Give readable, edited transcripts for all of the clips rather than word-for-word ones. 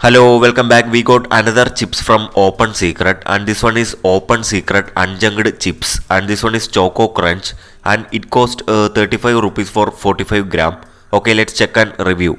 Hello, welcome back. We got another chips from Open Secret, and this one is Open Secret Unjunked chips, and this one is Choco Crunch, and it cost 35 rupees for 45 gram. Okay, let's check and review.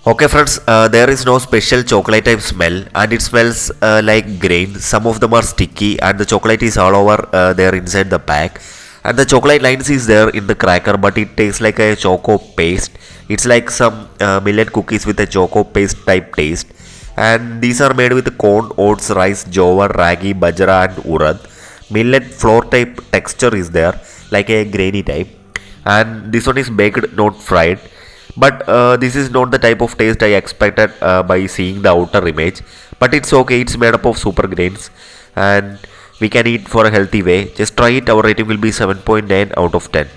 Okay friends, there is no special chocolate type smell and it smells like grain. Some of them are sticky and the chocolate is all over there inside the pack. And the chocolate lines is there in the cracker, but it tastes like a choco paste. It's like some millet cookies with a choco paste type taste. And these are made with corn, oats, rice, jowar, ragi, bajra and urad. Millet flour type texture is there, like a grainy type. And this one is baked, not fried. But this is not the type of taste I expected by seeing the outer image. But it's okay, it's made up of super grains and we can eat for a healthy way. Just try it, our rating will be 7.9 out of 10.